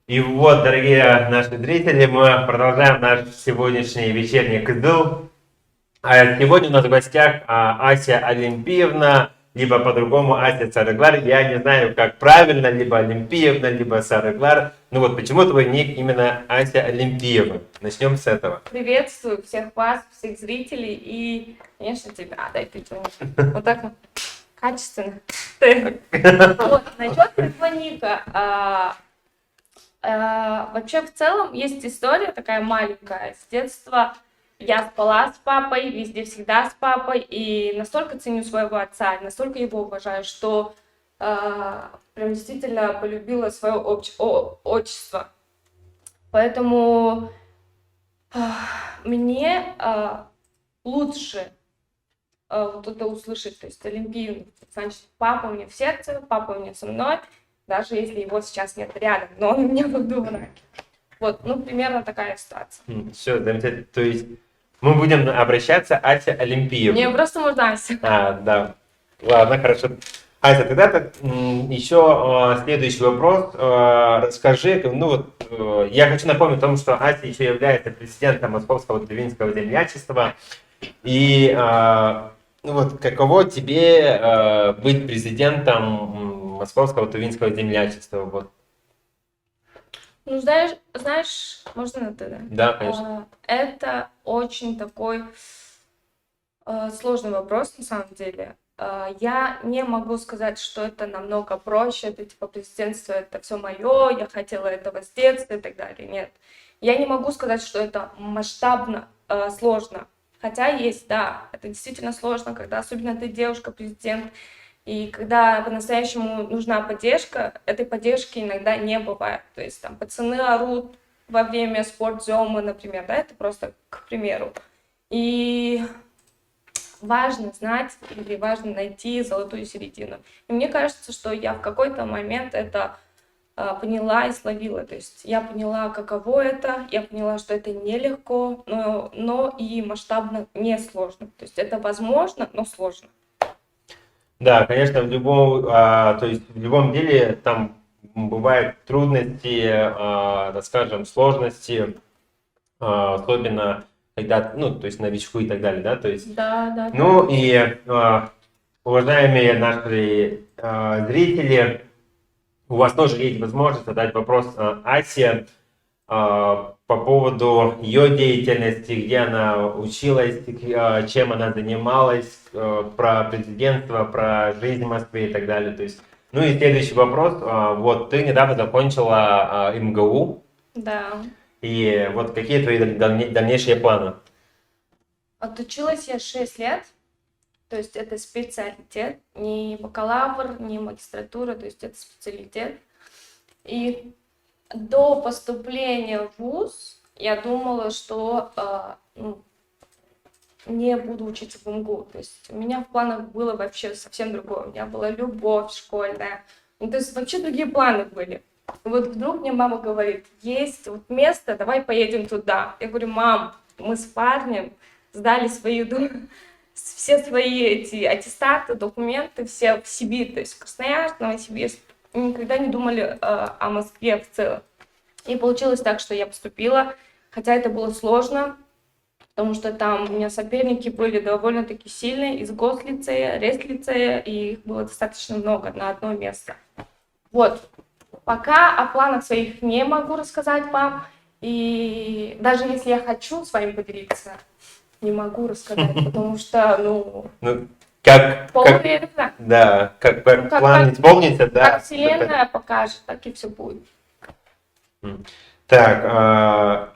И вот, дорогие наши зрители, мы продолжаем наш сегодняшний вечерний кызыл. Сегодня у нас в гостях Ася Олимпиевна, либо по-другому Ася Сарыглар. Я не знаю, как правильно, либо Олимпиевна, либо Сарыглар. Ну вот, почему твой ник именно Ася Олимпиевна? Начнем с этого. Приветствую всех вас, всех зрителей и, конечно, тебя. Дай ты вот так вот качественно. Вот, насчет этого ника. Вообще, в целом, есть история такая маленькая. С детства я спала с папой, везде всегда с папой. И настолько ценю своего отца, настолько его уважаю, что прям действительно полюбила свое отчество. Поэтому мне лучше вот это услышать, то есть Олимпиевна, значит, папа у меня в сердце, папа у меня со мной, даже если его сейчас нет рядом, но он у меня в дураке. Вот, ну, примерно такая ситуация. Все, замечательно. То есть мы будем обращаться Ася Олимпиевна. Мне просто можно Ася. Да. Ладно, хорошо. Ася, тогда еще следующий вопрос. Расскажи, я хочу напомнить о том, что Ася еще является президентом Московского Тувинского землячества. И каково тебе быть президентом Московского Тувинского землячества? Вот. Ну, знаешь, можно на ты, да? Да, конечно. Это очень такой сложный вопрос, на самом деле. Я не могу сказать, что это намного проще, это типа президентство, это все мое, я хотела этого с детства и так далее. Нет. Я не могу сказать, что это масштабно сложно. Хотя есть, да, это действительно сложно, когда особенно ты девушка-президент, и когда по-настоящему нужна поддержка, этой поддержки иногда не бывает. То есть там пацаны орут во время спортзоны, например, да, это просто к примеру. И важно знать или важно найти золотую середину. И мне кажется, что я в какой-то момент это поняла и словила. То есть я поняла, каково это, я поняла, что это нелегко, но и масштабно не сложно. То есть это возможно, но сложно. Да, конечно, то есть в любом деле там бывают трудности, так скажем, сложности, особенно когда, то есть новичку и так далее, да, то есть. Да. Ну и уважаемые наши зрители, у вас тоже есть возможность задать вопрос Асе по поводу ее деятельности, где она училась, чем она занималась, про президентство, про жизнь в Москве и так далее. То есть, ну и следующий вопрос. Вот ты недавно закончила МГУ. Да. И вот какие твои дальнейшие планы? Отучилась я 6 лет. То есть это специалитет, не бакалавр, не магистратура, то есть это специалитет. И до поступления в вуз я думала, что не буду учиться в МГУ. То есть у меня в планах было вообще совсем другое. У меня была любовь школьная. Ну, то есть вообще другие планы были. И вот вдруг мне мама говорит, есть вот место, давай поедем туда. Я говорю, мам, мы с парнем сдали все свои эти аттестаты, документы, все в Сибирь, то есть в Красноярск, Новосибирск. И никогда не думали о Москве в целом. И получилось так, что я поступила, хотя это было сложно, потому что там у меня соперники были довольно-таки сильные из гослицея, рестлицея, и их было достаточно много на одно место. Вот. Пока о планах своих не могу рассказать вам, и даже если я хочу с вами поделиться, не могу рассказать, потому что, как полуверенно. Да, как план исполнится, да. Как вселенная покажет, так и все будет. Так,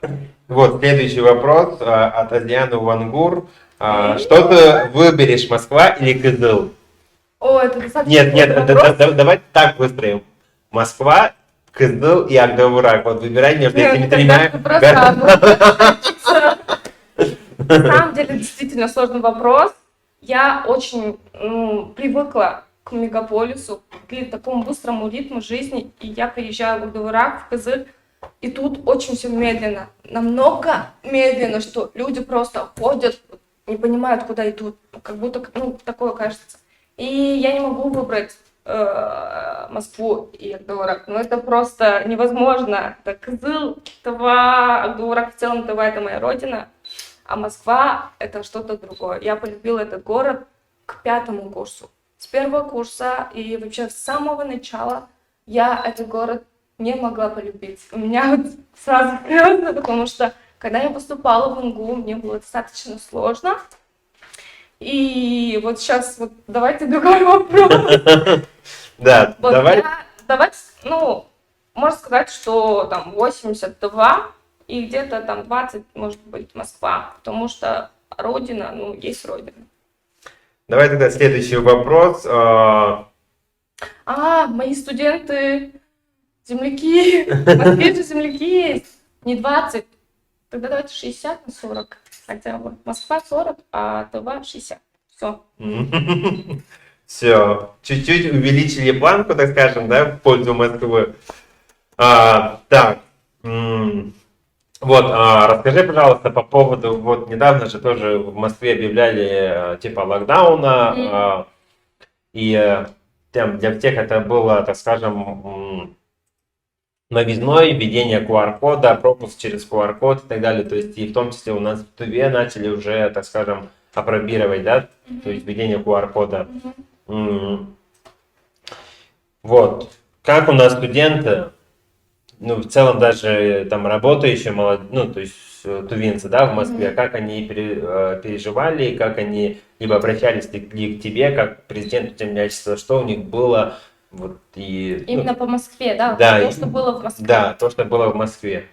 вот следующий вопрос от Азианы Вангур. Что ты выберешь, Москва или Кызыл? О, это достаточно Нет, давай так выстроим. Москва, Кызыл и Агдабурак. Вот выбирай между этими тремя. На самом деле, действительно сложный вопрос. Я очень привыкла к мегаполису, к такому быстрому ритму жизни, и я приезжаю в Агдабурак, в Кызыль, и тут очень все медленно, намного медленно, что люди просто ходят, не понимают, куда идут, как будто, такое кажется. И я не могу выбрать Москву и Акдоурак. Ну, это просто невозможно. Это Кызыл, Тыва, Акдоурак, в целом Тыва — это моя родина, а Москва — это что-то другое. Я полюбила этот город к 5 курсу. С 1 курса и вообще с самого начала я этот город не могла полюбить. У меня вот сразу слезы, потому что когда я поступала в ИНГУ, мне было достаточно сложно. И вот сейчас вот давайте другой вопрос. Да, Вот давай. давайте, ну, можно сказать, что там 82 и где-то там 20, может быть, Москва, потому что родина, ну, есть родина. Давай тогда следующий вопрос. Мои студенты, земляки, в Москве же земляки есть, не 20, тогда давайте 60 на 40 хотя бы. Москва 40, а Тыва 60. Все. Все, чуть-чуть увеличили планку, так скажем, да, в пользу Москвы. Так, вот, расскажи, пожалуйста, по поводу, вот недавно же тоже в Москве объявляли типа локдауна, и там для всех это было, так скажем, новизной, введение QR-кода, пропуск через QR-код и так далее. То есть и в том числе у нас в Туве начали уже, так скажем, апробировать, да, то есть введение QR-кода. Вот. Как у нас студенты, ну, в целом даже там работающие, ну, то есть тувинцы, да, в Москве, как они переживали, как они либо обращались ли к тебе, как к президенту землячества, что у них было, вот, и... Именно по Москве, да? Да, То, что было в Москве. Да, то, что было в Москве.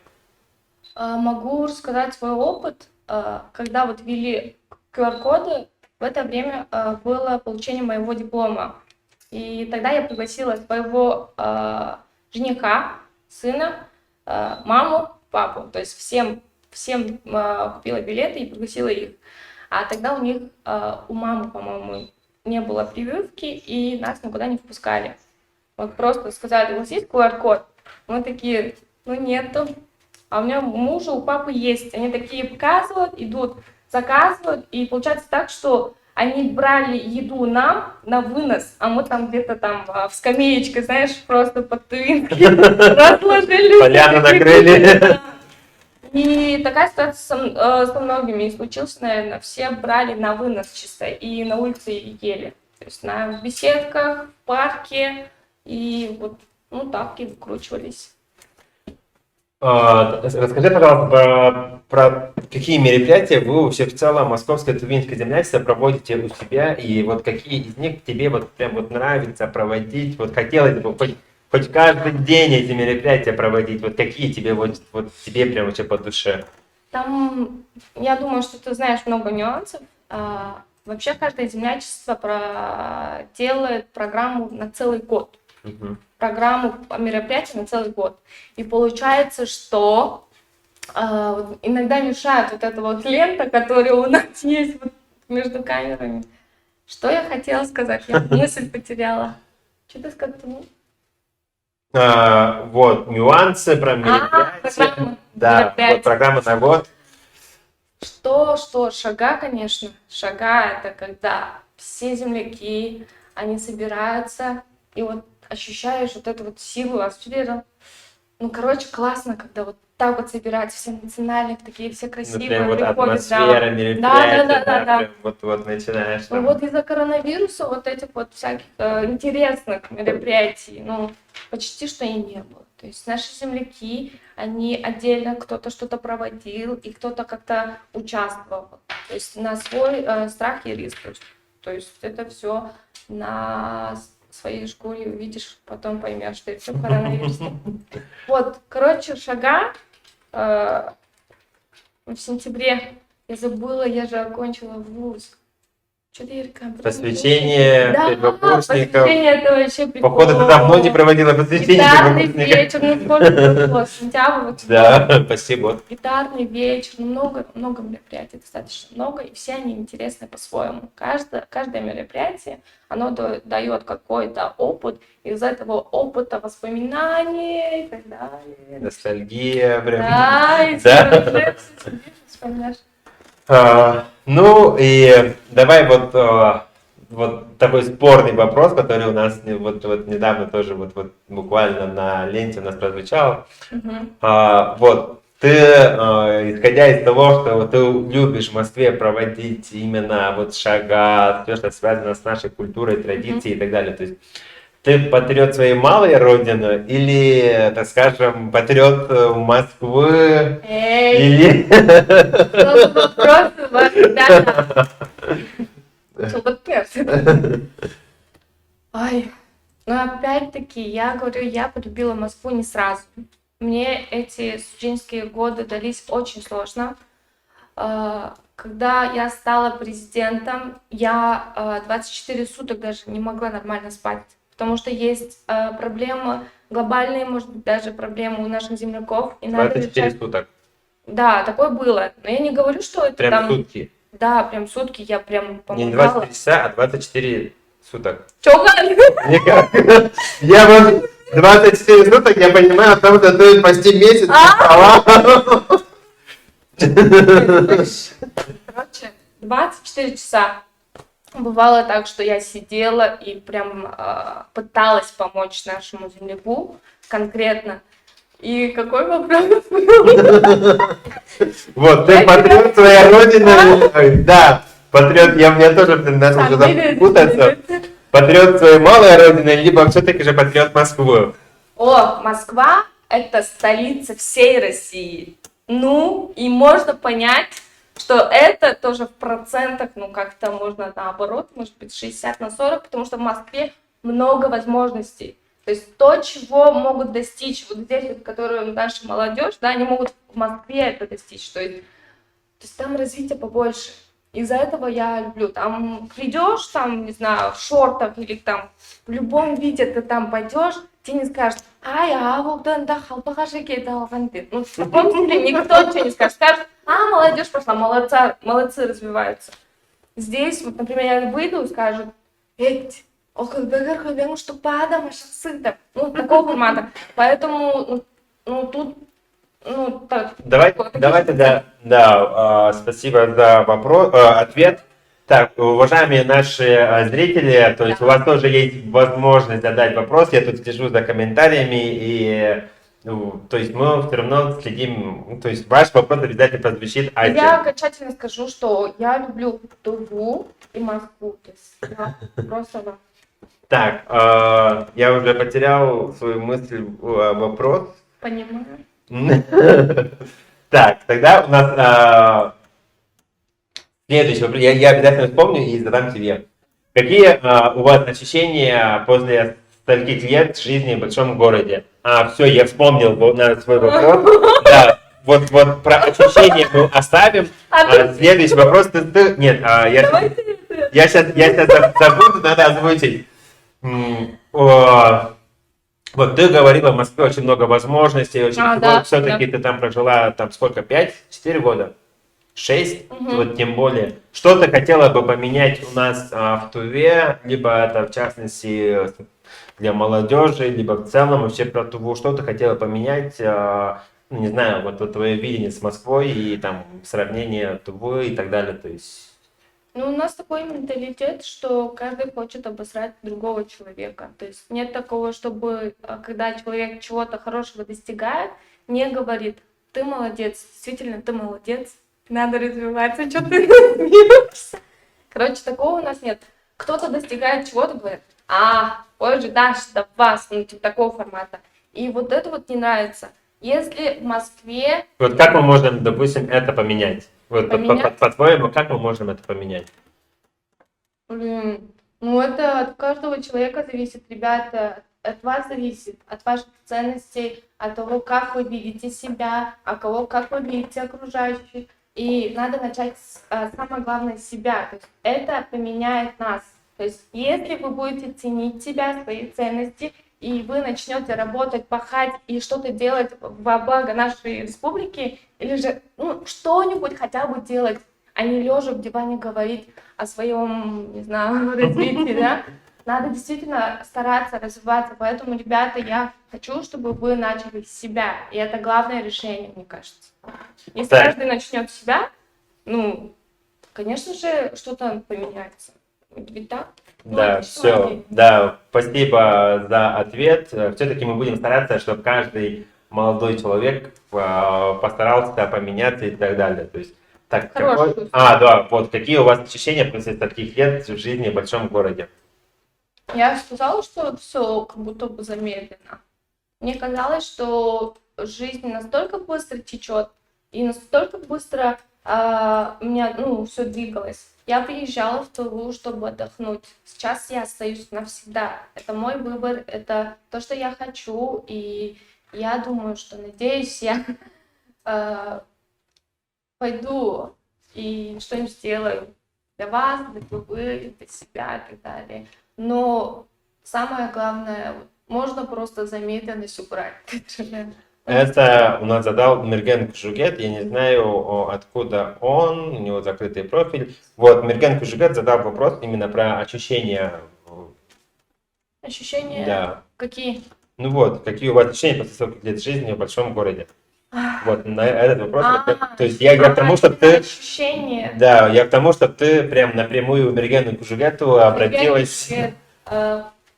Могу рассказать свой опыт. Когда вот ввели QR-коды, в это время было получение моего диплома. И тогда я пригласила своего жениха, сына, маму, папу. То есть всем купила билеты и пригласила их. А тогда у них, у мамы, по-моему, не было прививки, и нас никуда не впускали. Вот просто сказали: у вас есть QR-код? Мы такие: ну нету. А у меня мужа, у папы есть. Они такие показывают, идут, заказывают. И получается так, что они брали еду нам на вынос, а мы там где-то там в скамеечке, знаешь, просто по-тувински разложили. Поляну накрыли. И такая ситуация со многими и случилась, наверное. Все брали на вынос чисто и на улице ели. То есть на беседках, в парке. И вот, ну, тапки выкручивались. Расскажи, пожалуйста, про какие мероприятия вы вообще в целом Московское Тувинское землячество проводите у себя, и вот какие из них тебе вот прям вот нравится проводить, вот хотелось бы хоть каждый день эти мероприятия проводить, вот какие тебе вот тебе прям вообще по душе? Там, я думаю, что ты знаешь много нюансов. Вообще каждое землячество делает программу на целый год. Программу мероприятий на целый год. И получается, что иногда мешает вот эта вот лента, которая у нас есть вот между камерами. Что я хотела сказать? Я мысль потеряла. Что ты сказала? Вот, нюансы про мероприятия. Да, вот программа на год. Что, шага, конечно. Шага — это когда все земляки, они собираются, и вот ощущаешь вот эту вот силу, атмосферу. Ну, короче, классно, когда вот так вот собираются все национальные, такие все красивые. Ну, прям вот приходят, атмосфера, да. мероприятия, Да. прям вот начинаешь Ну там. вот из-за коронавируса вот этих вот всяких интересных мероприятий, ну, почти что и не было. То есть наши земляки, они отдельно, кто-то что-то проводил, и кто-то как-то участвовал. То есть на свой страх и риск. То есть это все на своей шкуре увидишь, потом поймешь, что это все коронавирус. Вот, короче, шага в сентябре. Я забыла, я же окончила вуз. Что-то я Посвящение первокурсников. Посвящение — это вообще прикол. Походу, ты давно не проводила посвящение Гитарный первокурсников. вечер, ну сколько было, сентябрь. Вот Да, спасибо. гитарный вечер, ну, много мероприятий, достаточно много, и все они интересны по-своему. Каждое мероприятие, оно дает какой-то опыт, из этого опыта воспоминания и так далее. Ностальгия, прям. Да, и Да. уже вспоминаешь. Ну и давай вот вот такой спорный вопрос, который у нас вот недавно тоже вот буквально на ленте у нас прозвучал. Мгм. Вот ты, исходя из того, что вот ты любишь в Москве проводить именно вот шага, все, что связано с нашей культурой, традицией и так далее, то есть ты патриот своей малой родины или, так скажем, патриот Москвы Эй, или... что за вопросы у вас, ребята? Что вот это? Ай, ну опять-таки, я говорю, я полюбила Москву не сразу. Мне эти студенческие годы дались очень сложно. Когда я стала президентом, я 24 суток даже не могла нормально спать, потому что есть проблемы глобальные, может быть, даже проблемы у наших земляков, и надо 24 решать. суток, Да, такое было. Но я не говорю, что это прям там, сутки. да, прям сутки я прям Не помогала. 24 часа, а 24 суток. Чё, Галя? Никак. Я вот 24 суток, я понимаю, потому что ты почти месяц не спала. Короче, 24 часа. Бывало так, что я сидела и прям пыталась помочь нашему земляку конкретно. И какой вопрос был? Вот, ты патриот своей родины. Ой, да, патриот, я тоже начал уже Фамилия, запутаться. Патриот своей малой родины, либо все-таки же патриот Москвы. О, Москва — это столица всей России. Ну, и можно понять, что это тоже в процентах, ну, как-то можно наоборот, может быть, 60/40, потому что в Москве много возможностей. То есть то, чего могут достичь вот здесь, вот, которые наша молодежь, да, они могут в Москве это достичь. То есть там развития побольше. Из-за этого я люблю. Там придешь, там, не знаю, в шортах или там в любом виде ты там пойдешь, тебе не скажут, ай, а вот да, покажи какие-то алфанты. Ну, в таком смысле никто ничего не скажет. Скажут, молодежь пошла, молодцы развиваются. Здесь, вот, например, я выйду и скажут, эть, ох, бегар, что падам, аж сыта. Ну, такого формата. Поэтому, ну, тут, ну, так. Давайте, да, спасибо за вопрос, ответ. Так, уважаемые наши зрители, то есть у вас тоже есть возможность задать вопрос. Я тут слежу за комментариями, и ну, то есть мы все равно следим, то есть ваш вопрос обязательно прозвучит. Я окончательно скажу, что я люблю Туву и Москву. То есть я просто да. Так, я уже потерял свою мысль, вопрос. Понимаю. Так, тогда у нас следующий вопрос. Я обязательно вспомню и задам тебе. Какие у вас ощущения после стольких лет жизни в большом городе? Все, я вспомнил на свой вопрос. Да, вот про ощущения мы оставим. Следующий вопрос. Нет, я сейчас забуду, надо озвучить. Вот ты говорила, в Москве очень много возможностей, очень Да, все-таки да. ты там прожила там сколько, 5-4 года? 6? Мгм. Вот тем более. Что ты хотела бы поменять у нас в Туве, либо это в частности для молодежи, либо в целом вообще про Туву, что ты хотела поменять, ну, не знаю, вот твое видение с Москвой и там сравнение Тувы и так далее, то есть... Ну, у нас такой менталитет, что каждый хочет обосрать другого человека. То есть нет такого, чтобы, когда человек чего-то хорошего достигает, не говорит, ты молодец, действительно, ты молодец, надо развиваться, что ты смеешься. Короче, такого у нас нет. Кто-то достигает чего-то, говорит, позже дашь до вас, ну, типа такого формата. И вот это вот не нравится. Если в Москве... Вот как мы можем, допустим, это поменять? Вот Поменять? по-твоему, как мы можем это поменять? Блин, ну это от каждого человека зависит, ребята, от вас зависит, от ваших ценностей, от того, как вы видите себя, от того, как вы видите окружающих. И надо начать самое главное, с себя. То есть это поменяет нас. То есть если вы будете ценить себя, свои ценности, и вы начнете работать, пахать и что-то делать во благо нашей республики, или же что-нибудь хотя бы делать, а не лежа в диване говорить о своем, не знаю, развитии, да? Надо действительно стараться развиваться. Поэтому, ребята, я хочу, чтобы вы начали с себя. И это главное решение, мне кажется. Если Так. каждый начнет с себя, ну, конечно же, что-то поменяется. Ведь так? Да, Молодец, все. молодец. Да, спасибо за ответ. Все-таки мы будем стараться, чтобы каждый молодой человек постарался поменяться и так далее. То есть, так, Хорошую да, вот какие у вас ощущения после таких лет в жизни в большом городе? Я сказала, что все как будто бы замедленно. Мне казалось, что жизнь настолько быстро течет и настолько быстро у меня, ну, все двигалось. Я приезжала в Тулу, чтобы отдохнуть. Сейчас я остаюсь навсегда. Это мой выбор, это то, что я хочу, и я думаю, что, надеюсь, я э, пойду и что-нибудь сделаю для вас, для Тулы, для себя и так далее. Но самое главное, можно просто замедленность убрать. Это у нас задал Мерген Кужугет, я не знаю, откуда он, у него закрытый профиль. Вот, Мерген Кужугет задал вопрос именно про ощущения. Ощущения Да. какие? Ну вот, какие у вас ощущения после стольких лет жизни в большом городе? Вот, на этот вопрос. То есть я к тому, чтобы ты... Ощущения. Да, я к тому, чтобы ты прям напрямую Мергену Кужугету обратилась.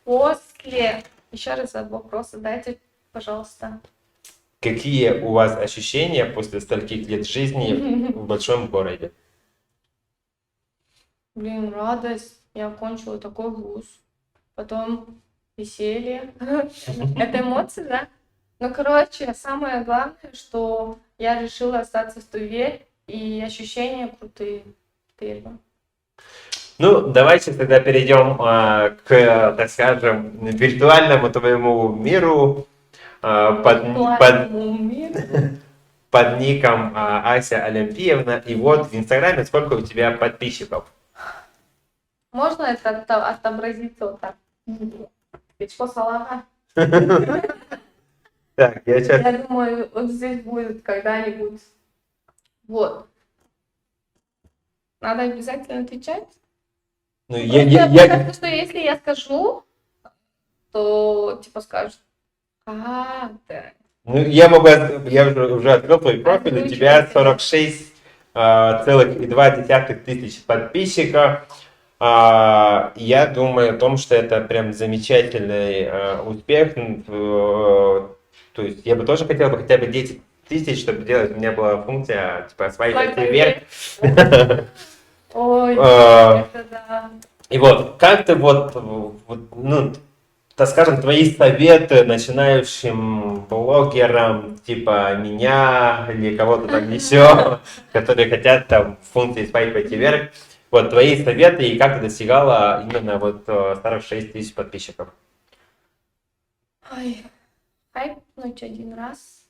После... Еще раз вопрос задайте, пожалуйста. Какие у вас ощущения после стольких лет жизни в большом городе? Блин, радость. Я окончила такой вуз. Потом веселье. Это эмоции, да? Ну, короче, самое главное, что я решила остаться в Туве, и ощущения крутые. Первое. Ну, давайте тогда перейдем к, так скажем, виртуальному твоему миру Виртуальному миру. под ником Ася Олимпиевна. И вот в Инстаграме сколько у тебя подписчиков? Можно это отобразиться вот так? Печко салата. Так, я сейчас... Я думаю, вот здесь будет когда-нибудь. Вот. Надо обязательно отвечать. Ну, Мне кажется, что если я скажу, то типа скажут, да. Ну, я уже открыл твой профиль, у тебя 46,2 тысяч подписчиков. Я думаю о том, что это прям замечательный успех. То есть я бы тоже хотел бы хотя бы 10 тысяч, чтобы делать, у меня была функция, типа, свайпать вверх. Ой, это да. И вот, как ты ну, так скажем, твои советы начинающим блогерам, типа меня или кого-то там еще, которые хотят там функции свайпать вверх, вот твои советы и как ты достигала именно вот 46 тысяч подписчиков? Ой, хайпнуть один раз,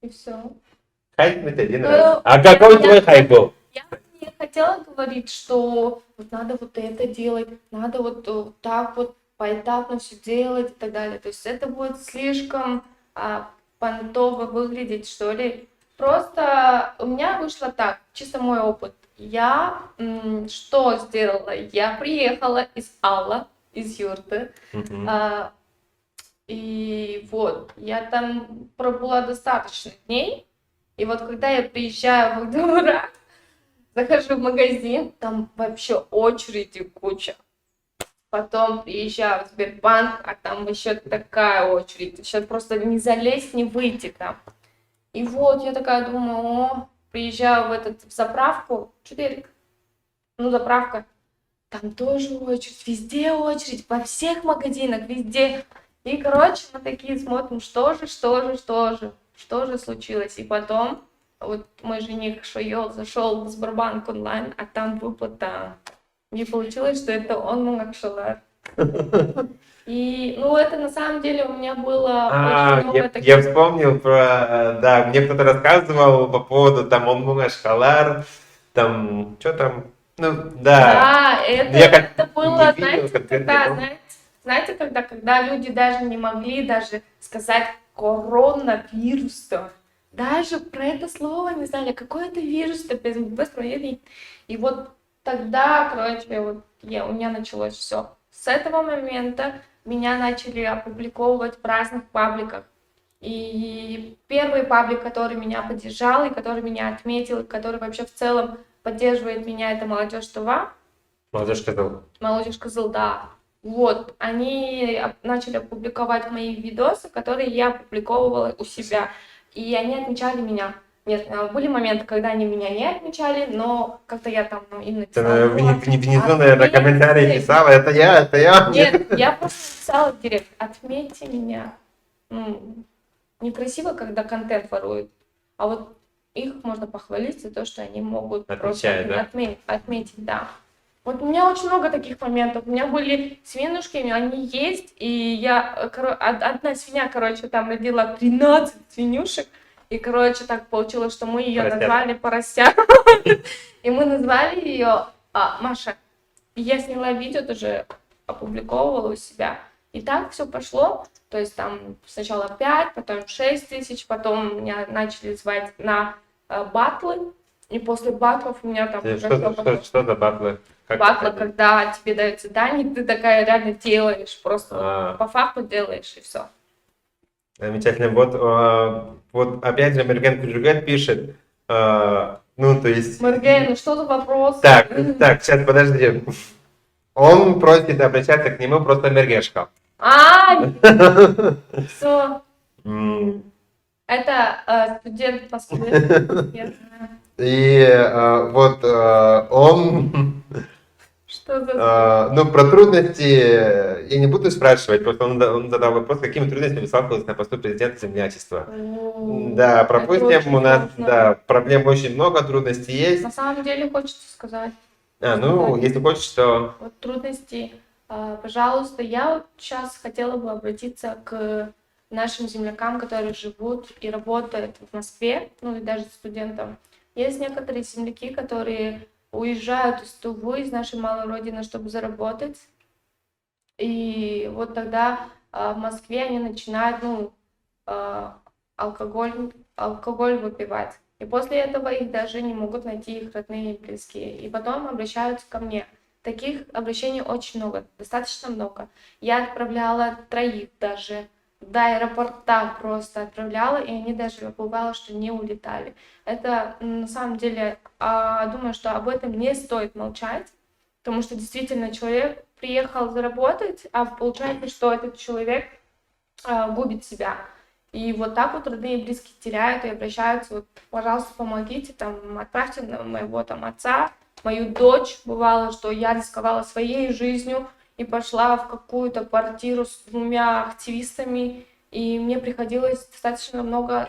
и все. Хайпнуть один раз. А какой твой хайп был? Я не хотела говорить, что вот надо вот это делать, надо вот так вот поэтапно все делать и так далее. То есть это будет слишком понтово выглядеть, что ли. Просто у меня вышло так, чисто мой опыт. Я что сделала? Я приехала из Алла, из юрты. И вот, я там пробыла достаточно дней. И вот когда я приезжаю в Агдамурак, захожу в магазин, там вообще очереди куча. Потом приезжаю в Сбербанк, а там еще такая очередь. Еще просто не залезть, не выйти там. И вот я такая думаю, приезжаю в заправку, Чудерик, ну заправка, там тоже очередь, везде очередь, во всех магазинах, везде. И, короче, мы такие смотрим, что же случилось. И потом, вот мой жених Шоел зашел в Сбербанк онлайн, а там выплата. И получилось, что это он Мангакшалар. И, ну, это на самом деле у меня было очень много таких... Я вспомнил про, да, мне кто-то рассказывал по поводу там он Шхалар, там, что там, ну, да. Да, это было, знаете, когда люди даже не могли даже сказать коронавирус-то, даже про это слово не знали, какой это вирус-то без проверки. И вот тогда, короче, вот у меня началось все. С этого момента меня начали опубликовывать в разных пабликах. И первый паблик, который меня поддержал, и который меня отметил, и который вообще в целом поддерживает меня, это «Молодежь Тува». Молодежь сказал. Молодежь Кызыл, да. Вот, они начали публиковать мои видосы, которые я публиковывала у себя. И они отмечали меня. Нет, были моменты, когда они меня не отмечали, но как-то я там им Ты написала: внизу, наверное, комментарии «Отметьте». писала, это я. Нет, я просто написала в директ: отметьте меня. Ну, некрасиво, когда контент воруют, а вот их можно похвалить за то, что они могут Отмечают, да? отметить, да. Вот у меня очень много таких моментов. У меня были свинушки, они есть, и одна свинья, короче, там родила 13 свинюшек, и, короче, так получилось, что мы ее Поросят. назвали Порося, и мы назвали ее Маша. И я сняла видео, тоже опубликовывала у себя. И так все пошло. То есть там сначала 5, потом 6 тысяч, потом меня начали звать на батлы. И после батлов у меня там уже всё пошло. Что за батлы? Как Батлы, это? когда тебе дают задание, ты такая реально делаешь, просто А. по факту делаешь, и все. Замечательно. Вот опять же Мерген Куджугет пишет, ну, то есть... Марген, ну что за вопрос? Так, сейчас, подожди. Он просит обращаться к нему просто Мергешка. Все. М, Это студент Москвы. Я знаю. И вот он... Что за... Ну, про трудности я не буду спрашивать, просто он задал вопрос, какими трудностями сталкивался на посту президента землячества. Да, Это пропустим, очень у нас, сложно. да, проблем очень много, трудностей есть. На самом деле хочется сказать. Ну, если хочешь, то... Вот трудности, пожалуйста, я вот сейчас хотела бы обратиться к нашим землякам, которые живут и работают в Москве, ну и даже студентам. Есть некоторые земляки, которые уезжают из Тувы, из нашей малой родины, чтобы заработать. И вот тогда в Москве они начинают, алкоголь выпивать. И после этого их даже не могут найти их родные и близкие. И потом обращаются ко мне. Таких обращений очень много, достаточно много. Я отправляла 3 даже до аэропорта просто отправляла, и они даже бывало, что не улетали. Это на самом деле, думаю, что об этом не стоит молчать, потому что действительно человек приехал заработать, а получается, что этот человек губит себя. И вот так вот родные и близкие теряют и обращаются: вот, пожалуйста, помогите, там, отправьте на моего там отца, мою дочь. Бывало, что я рисковала своей жизнью и пошла в какую-то квартиру с 2 активистами, и мне приходилось достаточно много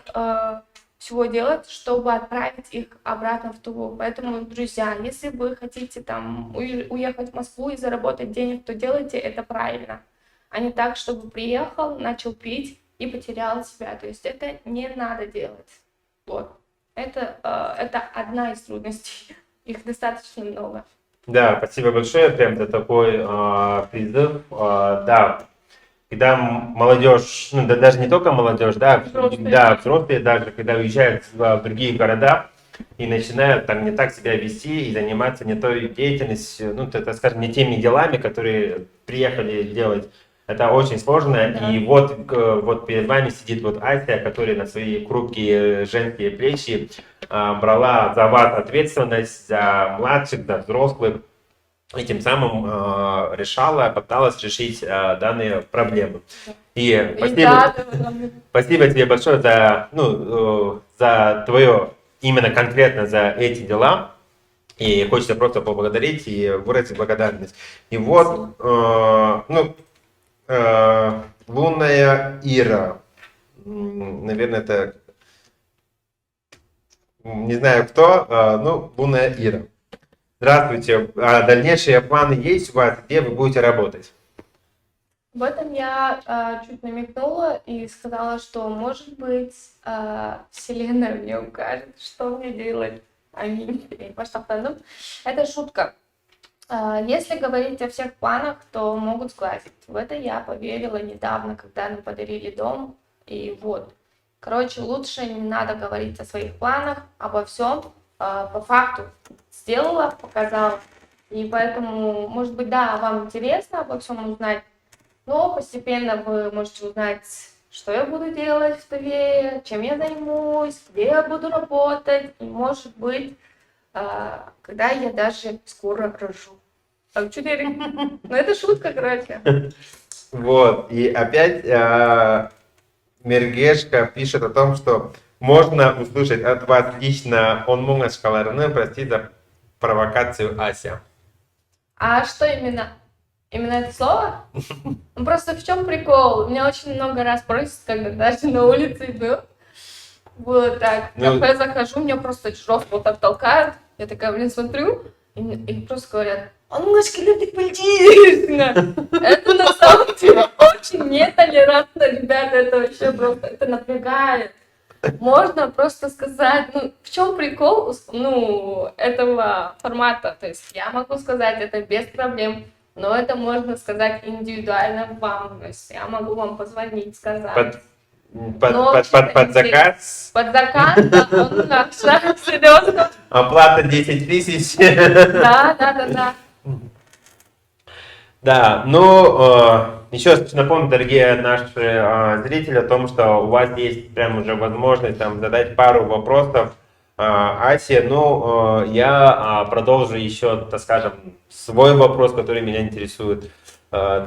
всего делать, чтобы отправить их обратно в Туву. Поэтому, друзья, если вы хотите там уехать в Москву и заработать денег, то делайте это правильно, а не так, чтобы приехал, начал пить и потерял себя. То есть это не надо делать. Вот. Это одна из трудностей. Их достаточно много. Да, спасибо большое прям за такой призыв. Да, когда молодежь, ну да, даже не только молодежь, да, Взрослые. да, взрослые даже, когда уезжают в другие города и начинают там не так себя вести и заниматься не той деятельностью, ну, так скажем, не теми делами, которые приехали делать. Это очень сложно, Да. и вот перед вами сидит вот Ася, которая на свои хрупкие женские плечи брала за вас ответственность, за младших, за взрослых, и тем самым пыталась решить данные проблемы. И спасибо тебе большое за твое, именно конкретно за эти дела. И хочется просто поблагодарить и выразить благодарность. И вот, лунная Ира. Наверное, это... Не знаю кто, лунная Ира. Здравствуйте. Дальнейшие планы есть у вас, где вы будете работать? Об этом я чуть намекнула и сказала, что, может быть, Вселенная мне укажет, что мне делать. Аминь. Это шутка. Если говорить о всех планах, то могут сглазить. В это я поверила недавно, когда нам подарили дом. И вот. Короче, лучше не надо говорить о своих планах, обо всем. По факту сделала, показала. И поэтому, может быть, да, вам интересно обо всем узнать, но постепенно вы можете узнать, что я буду делать в Туве, чем я займусь, где я буду работать. И, может быть, когда я даже скоро рожу. Там 4. Ну, это шутка, короче. Вот, и опять Мергешка пишет о том, что можно услышать от вас лично он муңашкаларыны, прости за провокацию, Ася. А что именно? Именно это слово? Ну, просто в чем прикол? Меня очень много раз просят, когда даже на улице иду. Было так. В Ну- кафе захожу, меня просто жестко вот так толкают. Я такая, блин, смотрю, и просто говорят, он немножко любит пойти. Это на самом деле очень нетолерантно, ребята, это вообще просто, это напрягает. Можно просто сказать, ну, в чем прикол, ну, этого формата. То есть я могу сказать это без проблем, но это можно сказать индивидуально вам. То есть я могу вам позвонить, сказать. Под заказ, Под заказ, да, он наш, серьезно. оплата 10 тысяч. Да. Да, ну, еще раз напомню, дорогие наши зрители, о том, что у вас есть прям уже возможность там задать пару вопросов Асе. Ну, я продолжу еще, так скажем, свой вопрос, который меня интересует.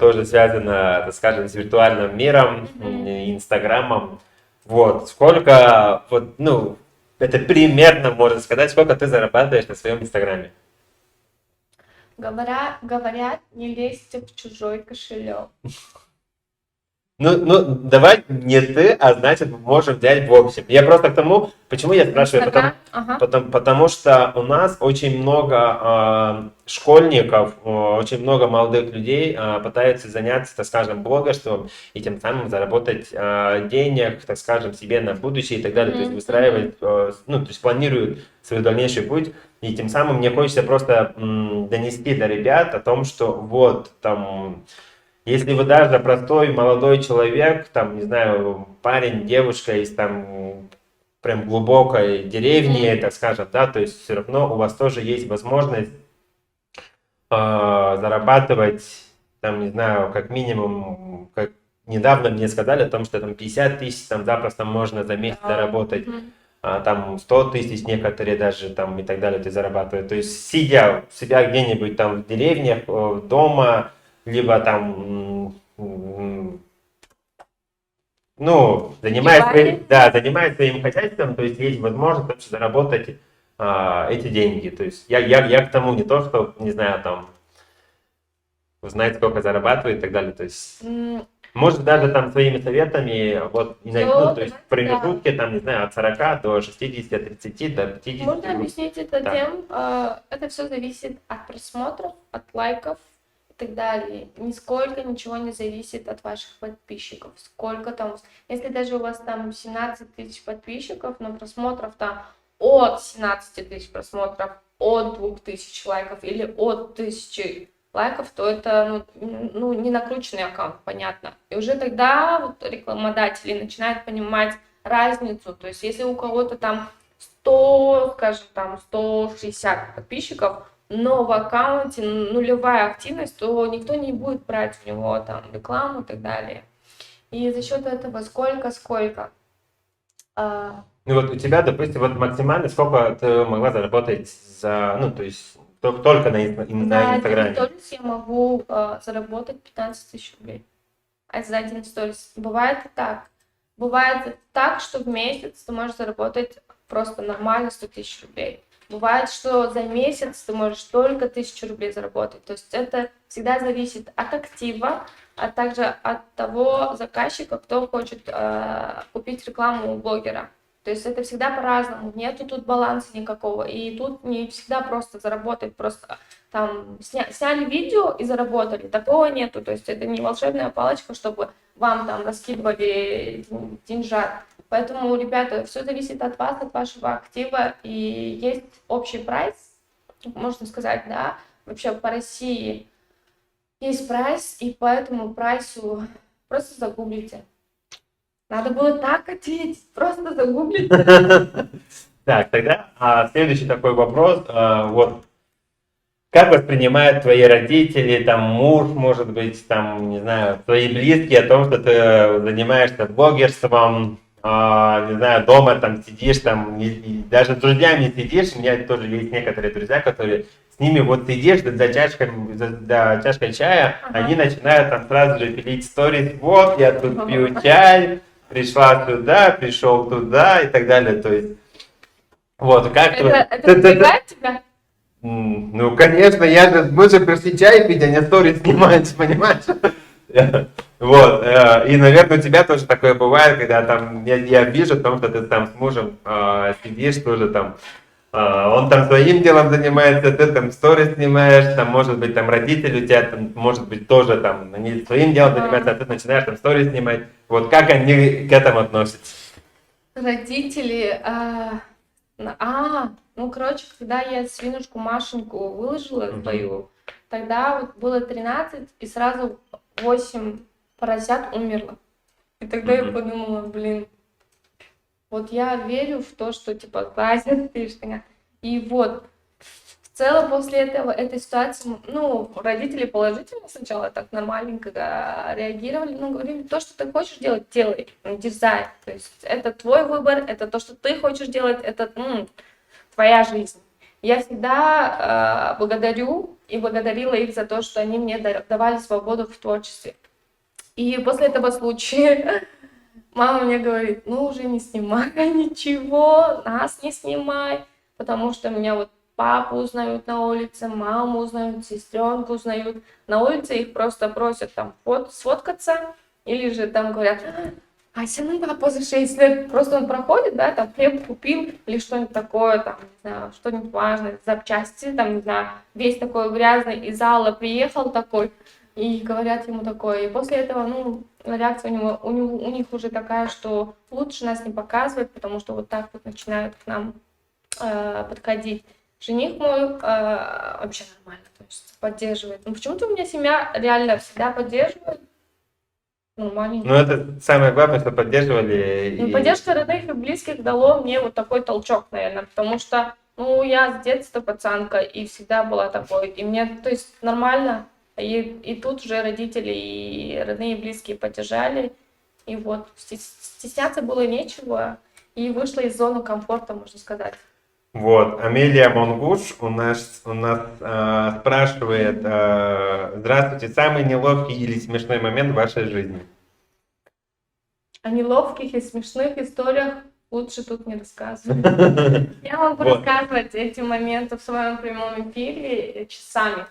Тоже связано, так скажем, с виртуальным миром, Инстаграмом. Вот, сколько, вот, ну, это примерно, можно сказать, сколько ты зарабатываешь на своем Инстаграме? Говорят, не лезьте в чужой кошелек. Ну, давай не ты, а значит, мы можем взять в общем. Я просто к тому, почему я спрашиваю, Инстаграм? Ага. потому что у нас очень много школьников, очень много молодых людей пытаются заняться, так скажем, блогерством и тем самым заработать денег, так скажем, себе на будущее и так далее. То есть выстраивать, ну, то есть планируют свой дальнейший путь. И тем самым мне хочется просто донести до ребят о том, что вот там... Если вы даже простой молодой человек, там, не знаю, парень, девушка из там прям глубокой деревни, так скажем, да, то есть все равно у вас тоже есть возможность зарабатывать, там, не знаю, как минимум, как недавно мне сказали о том, что там 50 тысяч там запросто можно за месяц заработать, там 100 тысяч некоторые даже там и так далее ты зарабатывают. То есть сидя у себя где-нибудь там в деревне, дома, либо там, ну, занимаясь своим хозяйством, то есть есть возможность вообще заработать эти деньги. То есть я к тому не то, что, не знаю, там, узнать, сколько зарабатывает и так далее. То есть, может, даже там своими советами, вот, ну, то есть в промежутке, там, не знаю, от 40 до 60, от 30 до 50. Можно объяснить это Да. тем, это все зависит от просмотров, от лайков и так далее. Нисколько ничего не зависит от ваших подписчиков. Сколько там, если даже у вас там 17 тысяч подписчиков, но просмотров там от 17 тысяч просмотров, от 2000 лайков или от 1000 лайков, то это ну, не накрученный аккаунт, понятно. И уже тогда вот рекламодатели начинают понимать разницу. То есть если у кого-то там 100, скажем, там 160 подписчиков, но в аккаунте нулевая активность, то никто не будет брать у него там рекламу и так далее. И за счет этого сколько. Ну вот у тебя, допустим, вот максимально сколько ты могла заработать за, ну, то есть только на За Инстаграме? один сторис я могу заработать 15 тысяч рублей. А за один сторис. Бывает и так. Бывает так, что в месяц ты можешь заработать просто нормально 100 тысяч рублей. Бывает, что за месяц ты можешь только 1000 рублей заработать. То есть это всегда зависит от актива, а также от того заказчика, кто хочет купить рекламу у блогера. То есть это всегда по-разному, нету тут баланса никакого. И тут не всегда просто заработать, просто там сняли видео и заработали. Такого нету. То есть это не волшебная палочка, чтобы вам там раскидывали деньжат. Поэтому, ребята, все зависит от вас, от вашего актива. И есть общий прайс, можно сказать, да, вообще по России есть прайс, и по этому прайсу просто загуглите. Надо было так ответить, просто загуглите. Так, тогда следующий такой вопрос. Вот как воспринимают твои родители, там муж, может быть, там, не знаю, твои близкие о том, что ты занимаешься блогерством? не знаю, дома там сидишь, там, и даже с друзьями сидишь, у меня тоже есть некоторые друзья, которые с ними вот сидишь за чашкой чая, Ага. они начинают там сразу же пилить сторис, вот, я тут пью чай, пришла туда, пришел туда и так далее, то есть, вот, как Это напрягает тебя? Ну, конечно, мы же пришли чай пить, а не сторис снимать, понимаешь? Вот, и, наверное, у тебя тоже такое бывает, когда там, я вижу, потому что ты там с мужем сидишь тоже там, он там своим делом занимается, ты там сторис снимаешь, там, может быть, там родители у тебя, там, может быть, тоже там, они своим делом занимаются, а ты начинаешь там сторис снимать. Вот как они к этому относятся? Родители, ну, короче, когда я свинушку Машеньку выложила свою, тогда вот было 13, и сразу 8 поросят умерло. И тогда я подумала, блин, вот я верю в то, что, типа, хватит ты ж меня. И вот, в целом после этого, этой ситуации, ну, родители положительно сначала так нормальненько реагировали, но говорили, то, что ты хочешь делать, делай, дерзай. То есть это твой выбор, это то, что ты хочешь делать, это твоя жизнь. Я всегда благодарю и благодарила их за то, что они мне давали свободу в творчестве. И после этого случая мама мне говорит, ну уже не снимай ничего, нас не снимай, потому что меня вот папу узнают на улице, маму узнают, сестренку узнают. На улице их просто просят там сфоткаться, или же там говорят, Ася, ну папа за 6 лет, просто он проходит, да, там хлеб купил или что-нибудь такое, там, не знаю, что-нибудь важное, запчасти, там, не знаю, весь такой грязный из зала приехал такой, и говорят ему такое. И после этого, ну, реакция у них уже такая, что лучше нас не показывать, потому что вот так вот начинают к нам подходить. Жених мой вообще нормально, то есть поддерживает. Ну, почему-то у меня семья реально всегда поддерживает. Нормально. Ну, это самое главное, что поддерживали. Ну, поддержка родных и близких дало мне вот такой толчок, наверное, потому что, ну, я с детства пацанка и всегда была такой. И мне, то есть, нормально. И тут уже родители и родные и близкие поддержали. И вот, стесняться было нечего. И вышла из зоны комфорта, можно сказать. Вот, Амелия Монгуш у нас спрашивает, здравствуйте, самый неловкий или смешной момент в вашей жизни? О неловких и смешных историях лучше тут не рассказывать. Я могу рассказывать эти моменты в своем прямом эфире часами.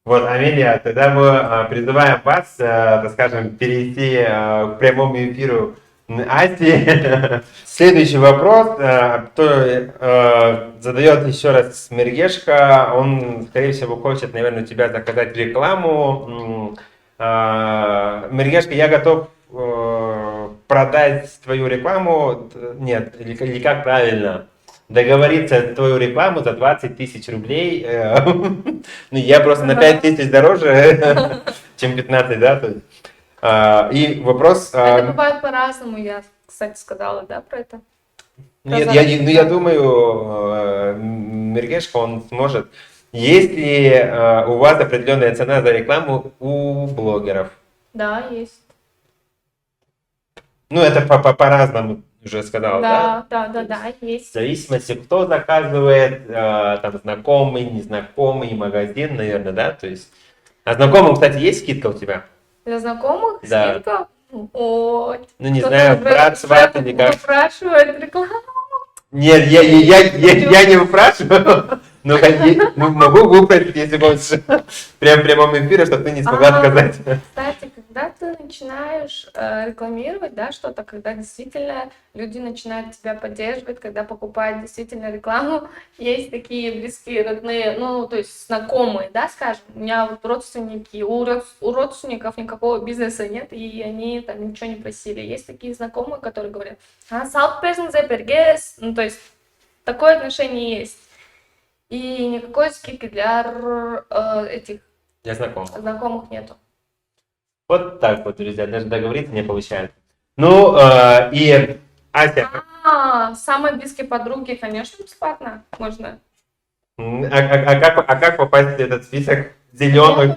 Вот, Амелия, тогда мы призываем вас, так скажем, перейти к прямому эфиру Аси. Следующий вопрос, кто задает еще раз Мергешка, он, скорее всего, хочет, наверное, у тебя заказать рекламу. Мергешка, я готов продать твою рекламу, нет, или как правильно? Договориться твою рекламу за 20 тысяч рублей. Ну, я просто на 5 тысяч дороже, чем 15, да? И вопрос... Это бывает по-разному, я, кстати, сказала, да, про это? Нет, я думаю, Мергешка, он сможет. Есть ли у вас определенная цена за рекламу у блогеров? Да, есть. Ну, это по-разному уже сказал, да? Да, есть. В зависимости, кто заказывает, там, знакомый, незнакомый магазин, наверное, да? То есть... А знакомым, кстати, есть скидка у тебя? Для знакомых Да. скидка? Ой. Ну, не знаю, брат, сват или как. Спрашивает рекламу. Нет, я не выпрашиваю, но могу выпросить, если хочешь, прям в прямом эфире, чтобы ты не смогла отказать. Кстати, когда ты начинаешь рекламировать, да, что-то, когда действительно люди начинают тебя поддерживать, когда покупают действительно рекламу, есть такие близкие, родные, ну, то есть знакомые, да, скажем, у меня вот родственники, у родственников никакого бизнеса нет, и они там ничего не просили. Есть такие знакомые, которые говорят, салт песен за пергес, ну, то есть такое отношение есть. И никакой скидки для этих Я знаком. знакомых нету. Вот так вот, друзья, даже договориться не получается. Ну, и Ася, Самые близкие подруги, конечно, бесплатно можно. а как попасть в этот список зеленых?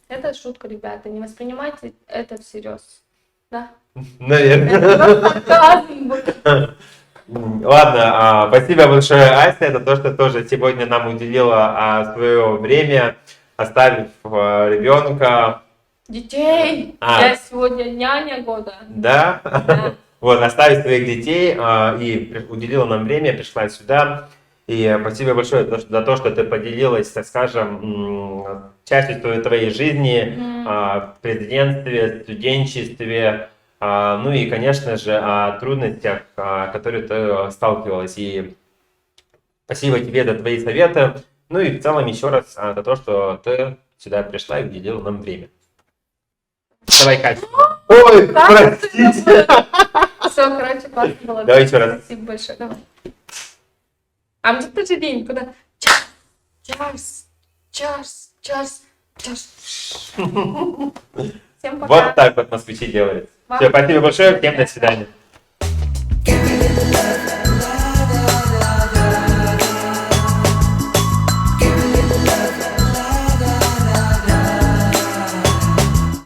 Это Это шутка, ребята, не воспринимайте это всерьез. Да? Это Наверное. просто сарказм был. Ладно, спасибо большое, Ася, за то, что тоже сегодня нам уделила свое время, оставив ребенка. Детей! Я сегодня няня года. Да? Да. Вот, оставив своих детей и уделила нам время, пришла сюда. И спасибо большое за то, что ты поделилась, так скажем, частью твоей жизни, в президентстве, студенчестве, ну и, конечно же, о трудностях, которые ты сталкивалась. И спасибо тебе за твои советы. Ну и в целом еще раз за то, что ты сюда пришла и уделила нам время. Давай, Катя. Ой, простите. Все, короче, классно было. Давай еще раз. Спасибо большое. Давай. А мне тоже лень, куда? Чарс, чарс, чарс, чарс. Всем пока. Вот так вот москвичи делают. Вам Все, спасибо большое, всем до спасибо. свидания.